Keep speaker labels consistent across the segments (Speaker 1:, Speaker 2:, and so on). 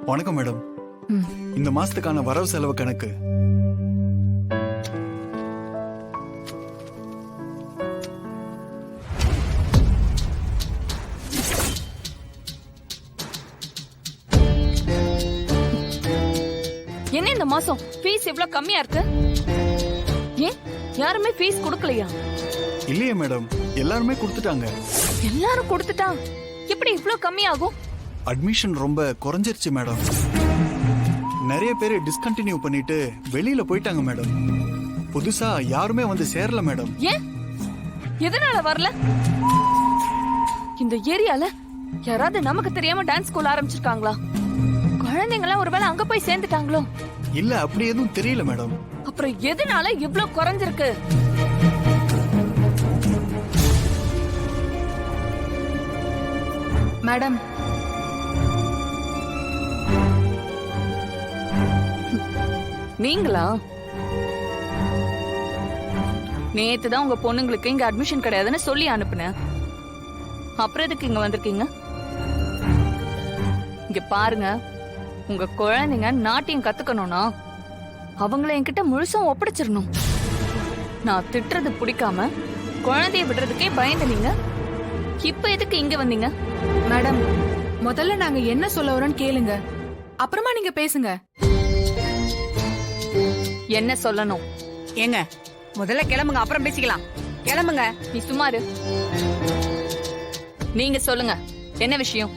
Speaker 1: வணக்கம் மேடம்.
Speaker 2: ம்.
Speaker 1: இந்த மாசத்துக்கான வரவு செலவு கணக்கு.
Speaker 2: என்ன இந்த மாசம் ஃபீஸ் இவ்ளோ கம்மியா இருக்கு? ஏன் யாருமே ஃபீஸ் கொடுக்கலையா?
Speaker 1: இல்லையே மேடம், எல்லாருமே கொடுத்துட்டாங்க.
Speaker 2: எல்லாரும் கொடுத்துட்டா எப்படி இவ்ளோ கம்மியாகும்?
Speaker 1: அட்மிஷன் ரொம்ப குறைஞ்சிருச்சு மேடம். நிறைய பேர் டிஸ்கண்டினியூ பண்ணிட்டு வெளியில போயிட்டாங்க மேடம். புதுசா யாருமே வந்து சேரல மேடம்.
Speaker 2: ஏன் எதனால வரல? இந்த ஏரியால யாராவது நமக்கு தெரியாம டான்ஸ் ஸ்கூல் ஆரம்பிச்சிருக்காங்களா? குழந்தைங்களா ஒருவேளை அங்க போய் சேர்ந்துட்டாங்களோ?
Speaker 1: இல்ல, அப்படி எதுவும் தெரியல மேடம்.
Speaker 2: அப்புறம் எதனால இவ்ளோ குறைஞ்சிருக்கு?
Speaker 3: மேடம்,
Speaker 2: நீங்களா? நேத்து தான் உங்க பொண்ணுங்களுக்கு இங்க அட்மிஷன் கிடையாதுன்னு சொல்லி அனுப்புனேன். அப்புறம் எதுக்கு இங்க வந்திருக்கீங்க? இங்க பாருங்க, உங்க குழந்தைங்க நாட்டியம் கத்துக்கணும்னா அவங்கள என்கிட்ட முழுசா ஒப்படைச்சிடணும். நான் திட்டுறது பிடிக்காம குழந்தைய விடுறதுக்கே பயந்து நீங்க இப்ப எதுக்கு இங்க வந்தீங்க?
Speaker 3: மேடம், முதல்ல நாங்க என்ன சொல்ல வரோம்னு கேளுங்க, அப்புறமா நீங்க பேசுங்க.
Speaker 2: என்ன சொல்லணும்?
Speaker 4: ஏங்க முதல்ல கிளம்புங்க, அப்புறம் பேசிக்கலாம். கிளம்புங்க.
Speaker 2: நீ சும்மாரு. நீங்க சொல்லுங்க, என்ன விஷயம்?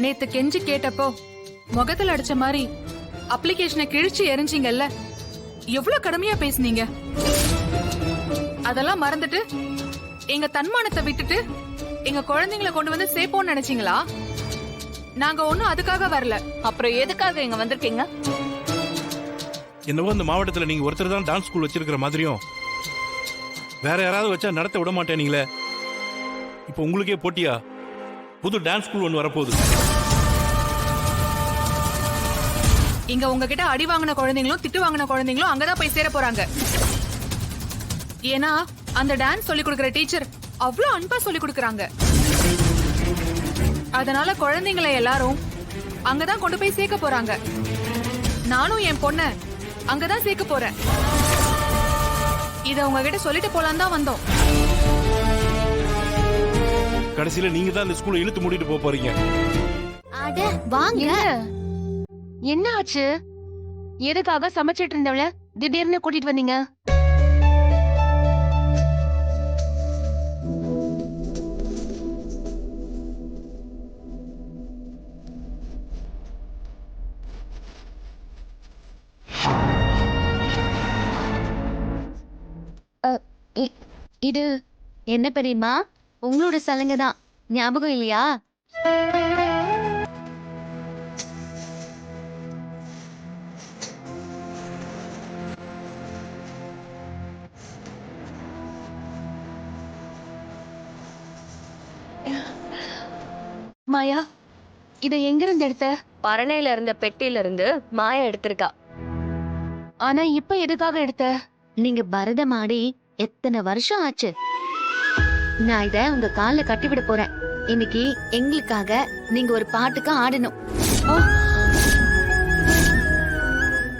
Speaker 3: நேத்து கெஞ்சி கேட்டப்போ முகத்துல அடிச்ச மாதிரி அப்ளிகேஷனை கிழிச்சு எரிஞ்சிங்கல்ல, எவ்வளவு கடுமையா பேசுனீங்க. அதெல்லாம் மறந்துட்டு எங்க தன்மானத்தை விட்டுட்டு எங்க குழந்தைங்களை கொண்டு வந்து சேர்ப்போம்னு நினைச்சீங்களா? நாங்க ஒண்ணும் அதுக்காக வரல.
Speaker 2: அப்புறம் எதுக்காக இங்க வந்திருக்கீங்க?
Speaker 5: என்னவோ இந்த மாவட்டத்தில் நீங்க ஒருத்தர் தான் டான்ஸ் ஸ்கூல் வச்சிருக்கிற மாதிரியும் வேற யாராவது வச்சா நடத்த விட மாட்டேனீங்களே. இப்போ உங்களுக்கே போட்டியா? புது டான்ஸ் ஸ்கூல் ஒன்று வரப்போகுது.
Speaker 3: இங்க உங்ககிட்ட அடி வாங்கின குழந்தைங்களும் திட்டு வாங்கின குழந்தைங்களும் அங்கதான் போய் சேர போறாங்க. ஏன்னா அந்த டான்ஸ் சொல்லி கொடுக்கிற டீச்சர் அவ்வளவு அன்பா சொல்லி கொடுக்கறாங்க. அதனால குழந்தைங்களை எல்லாரும் அங்கதான் கொண்டு போய் சேர்க்க போறாங்க. நானும் என் பொண்ண அங்கதான் சேர்க்க போறேன். இத உங்ககிட்ட சொல்லிட்டு போலாம் தான் வந்தோம்.
Speaker 5: கடைசியில நீங்க தான் இந்த ஸ்கூலை இழுத்து மூடிட்டு போக போறீங்க.
Speaker 6: அட வாங்க. என்ன ஆச்சு? எதுக்காக சமைச்சிட்டு இருந்தவள திடீர்னு கூட்டிட்டு வந்தீங்க? இது என்ன பெரியம்மா? உங்களோட சலங்க தான், ஞாபகம் இல்லையா? மாயா, இத எங்க இருந்து எடுத்த?
Speaker 7: பரணையில இருந்த பெட்டியில இருந்து மாயா எடுத்திருக்கா.
Speaker 6: ஆனா இப்ப எதுக்காக எடுத்த? நீங்க பரதம் ஆடி எத்தனை வருஷம் ஆச்சு. நான் இத உங்க கால்ல கட்டி விட போறேன். இன்னைக்கு எங்களுக்காக நீங்க ஒரு பாட்டுக்கு ஆடணும்.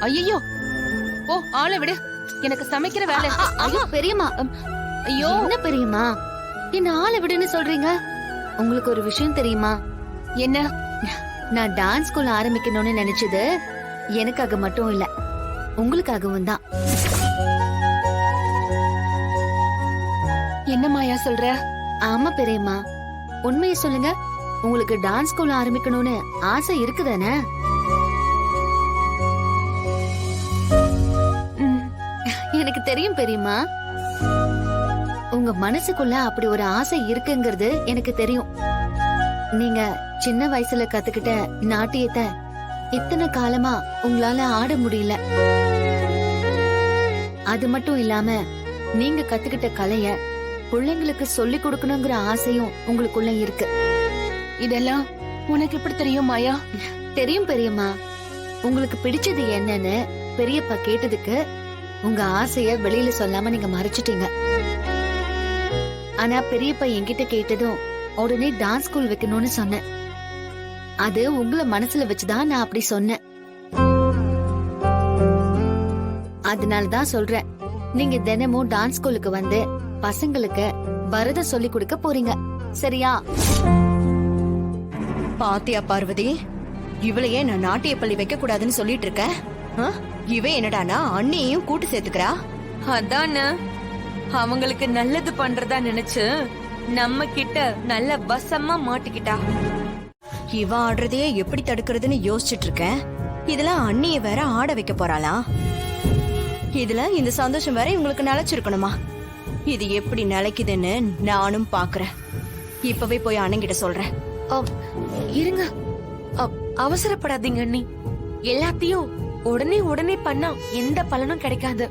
Speaker 3: ஐயோ, ஓ ஆளை விடு, எனக்கு சமைக்கிற வேலை.
Speaker 6: ஐயோ பெரியம்மா, ஐயோ என்ன பெரியம்மா, என்ன ஆளை விடுன்னு சொல்றீங்க? உங்களுக்கு ஒரு விஷயம் தெரியுமா?
Speaker 3: என்ன?
Speaker 6: நான் டான்ஸ் ஸ்கூல் ஆரம்பிக்கணும்னு நினைச்சது எனக்காக மட்டும் இல்ல, உங்களுக்காகவும் தான்.
Speaker 3: என்ன மாயா சொல்ற?
Speaker 6: ஆமா பெரியம்மா, உண்மையை சொல்லுங்க. உங்களுக்கு டான்ஸ் ஸ்கூல் ஆரம்பிக்கணும்னு ஆசை இருக்குதானே? எனக்கு தெரியும் பெரியம்மா, உங்க மனசுக்குள்ள அப்படி ஒரு ஆசை இருக்குங்கிறது எனக்கு தெரியும். நீங்க சின்ன வயசுல கத்துக்கிட்ட நாட்டியத்தை இத்தனை காலமா உங்களால ஆட முடியல. அது மட்டும் இல்லாம நீங்க கத்துக்கிட்ட கலைய பிள்ளைங்களுக்கு சொல்லி கொடுக்கணுங்கிற ஆசையும் உங்களுக்குள்ள இருக்கு.
Speaker 3: இதெல்லாம் உனக்கு எப்படி தெரியும் மாயா?
Speaker 6: தெரியும் பெரியம்மா. உங்களுக்கு பிடிச்சது என்னன்னு பெரியப்பா கேட்டதுக்கு உங்க ஆசைய வெளியில சொல்லாம நீங்க மறைச்சிட்டீங்க. ஆனா பெரியப்பா என்கிட்ட கேட்டதும் உடனே டான்ஸ் ஸ்கூல் வைக்கணும்னு சொன்னேன். அது உங்களை மனசுல வச்சுதான் நான் அப்படி சொன்னேன். அதனாலதான் சொல்றேன், நீங்க தினமும் டான்ஸ் ஸ்கூலுக்கு வந்து பசங்களுக்கு பரதம் சொல்லி கொடுக்க போறீங்க, சரியா?
Speaker 4: பாத்தியா பார்வதி, இவளையே நான் நாட்டிய பள்ளி வைக்க கூடாதுன்னு சொல்லிட்டு இருக்க. ஆ? இவ என்னடானா அண்ணியையும் கூட்டு சேர்த்துக்கிறா.
Speaker 8: அதான அவங்களுக்கு நல்லது பண்றதா நினைச்சு நம்ம கிட்ட நல்ல வசமா மாட்டிக்கிட்டா.
Speaker 4: இவ ஆடுறதையே எப்படி தடுக்கிறதுன்னு யோசிச்சுட்டு இருக்கேன். இதுல அண்ணிய வேற ஆட வைக்க போறாளா? இதுல இந்த சந்தோஷம் வேற இவங்களுக்கு நிலைச்சிருக்கணுமா? இது எப்படி நிலைக்குதுன்னு நானும் பாக்குறேன். இப்பவே போய் அண்ணங்கிட்ட சொல்றேன்.
Speaker 8: இருங்க, அவசரப்படாதீங்க அண்ணி. எல்லாத்தையும் உடனே உடனே பண்ணா எந்த பலனும் கிடைக்காது.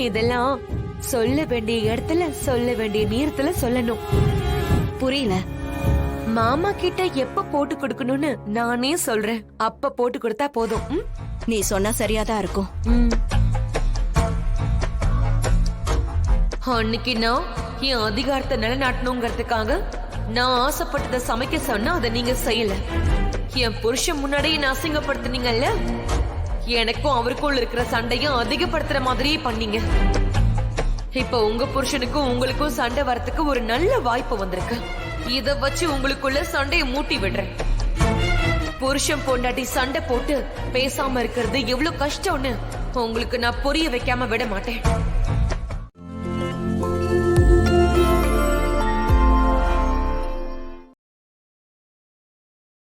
Speaker 8: இதெல்லாம் சொல்ல வேண்டிய இடத்துல சொல்ல வேண்டிய நேரத்துல சொல்லணும்.
Speaker 4: புரியல.
Speaker 8: மாமா கிட்ட எப்ப போட்டு கொடுக்கணும்னு நானே சொல்றேன், அப்ப போட்டு கொடுத்தா போதும். ம்?
Speaker 4: நீ சொன்னா சரியாதான் இருக்கும்.
Speaker 8: ம். அன்னைக்கு நான் என் அதிகாரத்தை நிலைநாட்டணுங்கிறதுக்காக நான் ஆசைப்பட்டதை சமைக்க சொன்னா அதை நீங்க செய்யல. என் புருஷன் முன்னாடியே நான் அசிங்கப்படுத்தினீங்கல்ல, எனக்கும் அவருக்குள்ள இருக்கிற சண்டையும் அதிகப்படுத்துற மாதிரியே பண்ணீங்க. இப்ப உங்க புருஷனுக்கும் உங்களுக்கும் சண்டை வரத்துக்கு ஒரு நல்ல வாய்ப்பு வந்திருக்கு. இத வச்சு உங்களுக்குள்ள சண்டையை மூட்டி விடுறேன். புருஷன் பொண்டாட்டி சண்டை போட்டு பேசாம இருக்கிறது எவ்வளவு கஷ்டம்னு உங்களுக்கு நான் புரிய வைக்காம விட மாட்டேன்.